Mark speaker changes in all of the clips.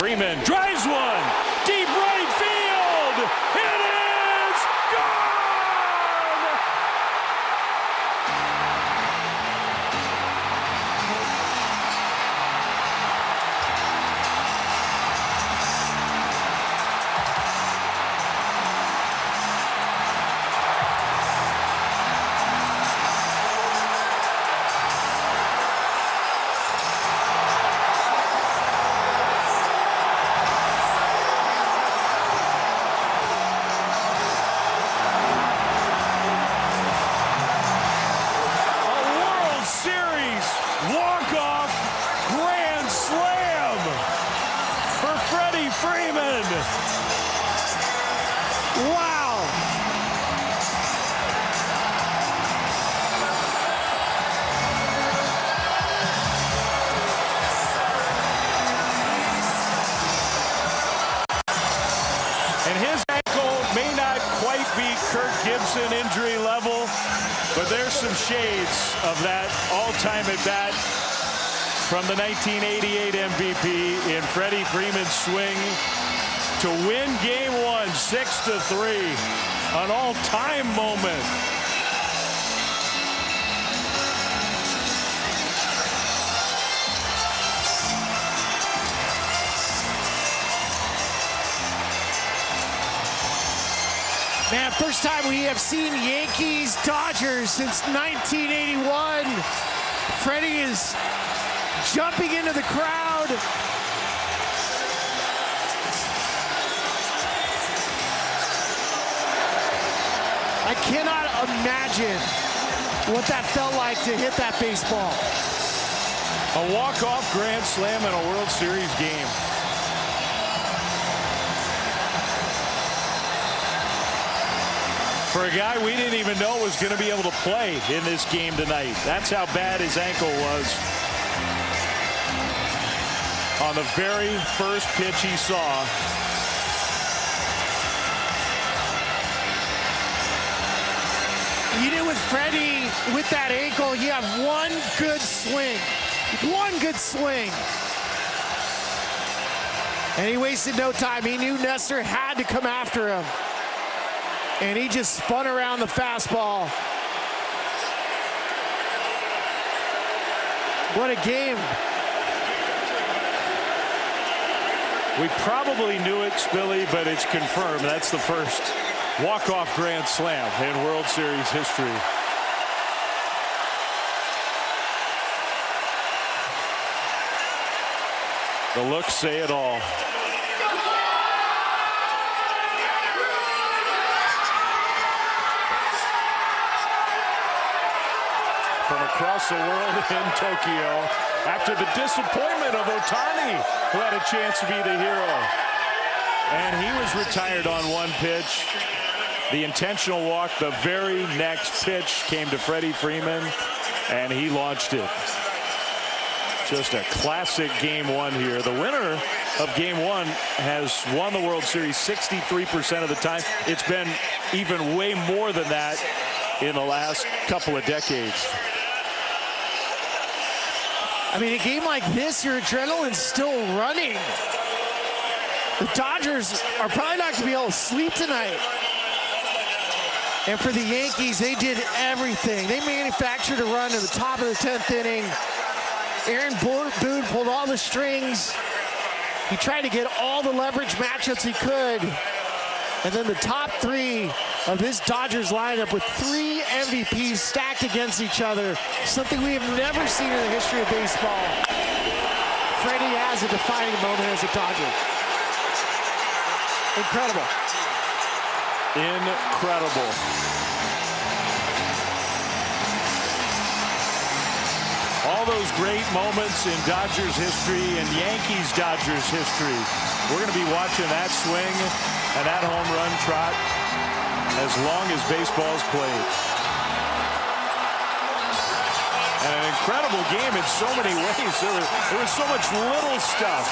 Speaker 1: Freeman drives one. Deep right field. It is gone! Walk-off grand slam for Freddie Freeman. Wow. And his ankle may not quite be Kirk Gibson injury level, but there's some shades of that all-time at bat from the 1988 MVP in Freddie Freeman's swing to win Game 1 6-3. An all-time moment.
Speaker 2: Man, first time we have seen Yankees-Dodgers since 1981. Freddie is jumping into the crowd. I cannot imagine what that felt like to hit that baseball.
Speaker 1: A walk-off grand slam in a World Series game. For a guy we didn't even know was going to be able to play in this game tonight. That's how bad his ankle was. On the very first pitch he saw.
Speaker 2: You know, with Freddie, with that ankle, you have one good swing. One good swing. And he wasted no time. He knew Nestor had to come after him. And he just spun around the fastball. What a game.
Speaker 1: We probably knew it, Spilly, but it's confirmed. That's the first walk-off grand slam in World Series history. The looks say it all. From across the world in Tokyo, after the disappointment of Ohtani, who had a chance to be the hero. And he was retired on one pitch. The intentional walk, the very next pitch came to Freddie Freeman, and he launched it. Just a classic Game 1 here. The winner of Game 1 has won the World Series 63% of the time. It's been even way more than that in the last couple of decades.
Speaker 2: I mean, a game like this, your adrenaline's still running. The Dodgers are probably not going to be able to sleep tonight. And for the Yankees, they did everything. They manufactured a run to the top of the 10th inning. Aaron Boone pulled all the strings. He tried to get all the leverage matchups he could. And then the top three of this Dodgers lineup with 3 MVPs stacked against each other. Something we have never seen in the history of baseball. Freddie has a defining moment as a Dodger. Incredible.
Speaker 1: Incredible. All those great moments in Dodgers history and Yankees-Dodgers history. We're going to be watching that swing and that home run trot as long as baseball's played. And an incredible game in so many ways. There was so much little stuff,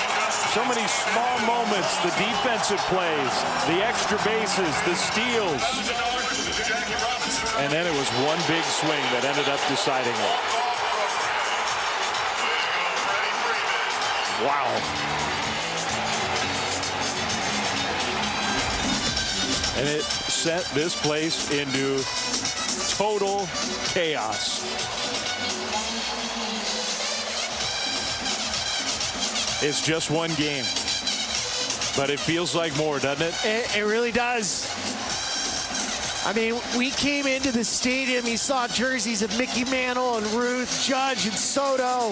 Speaker 1: so many small moments, the defensive plays, the extra bases, the steals. And then it was one big swing that ended up deciding it. Wow. And it sent this place into total chaos. It's just one game, but it feels like more, doesn't it?
Speaker 2: It really does. I mean, we came into the stadium, you saw jerseys of Mickey Mantle and Ruth, Judge and Soto,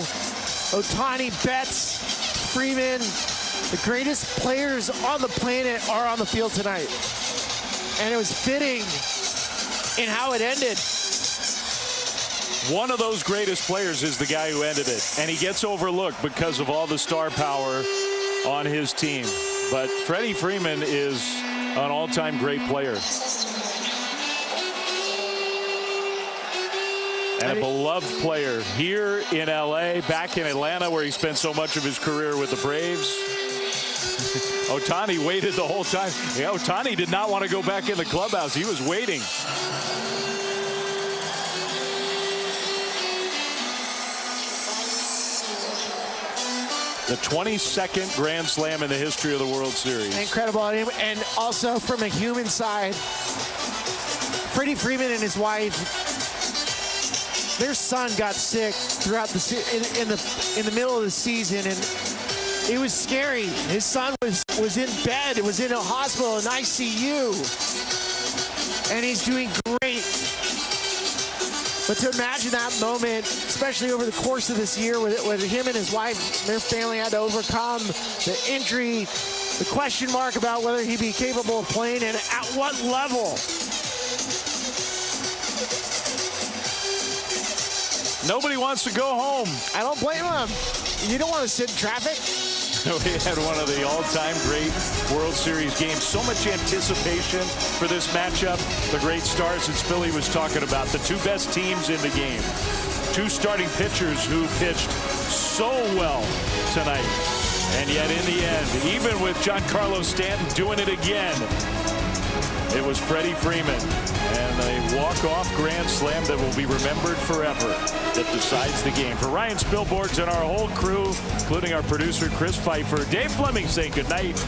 Speaker 2: Ohtani, Betts, Freeman. The greatest players on the planet are on the field tonight. And it was fitting in how it ended.
Speaker 1: One of those greatest players is the guy who ended it, and he gets overlooked because of all the star power on his team. But Freddie Freeman is an all-time great player. And a beloved player here in LA, back in Atlanta where he spent so much of his career with the Braves. Ohtani waited the whole time. Yeah, Ohtani did not want to go back in the clubhouse. He was waiting. The 22nd Grand Slam in the history of the World Series.
Speaker 2: Incredible. And also from a human side, Freddie Freeman and his wife, their son got sick throughout in the middle of the season, and it was scary. His son was in bed. It was in a hospital, in ICU, and he's doing great. But to imagine that moment, especially over the course of this year, with him and his wife, their family had to overcome the injury, the question mark about whether he'd be capable of playing and at what level.
Speaker 1: Nobody wants to go home.
Speaker 2: I don't blame him. You don't want to sit in traffic.
Speaker 1: No, he had one of the all-time great World Series games. So much anticipation for this matchup. The great stars that Spilly was talking about. The two best teams in the game. Two starting pitchers who pitched so well tonight. And yet in the end, even with Giancarlo Stanton doing it again, it was Freddie Freeman and a walk-off grand slam that will be remembered forever that decides the game. For Ryan Spilborghs and our whole crew, including our producer Chris Pfeiffer, Dave Fleming saying good night.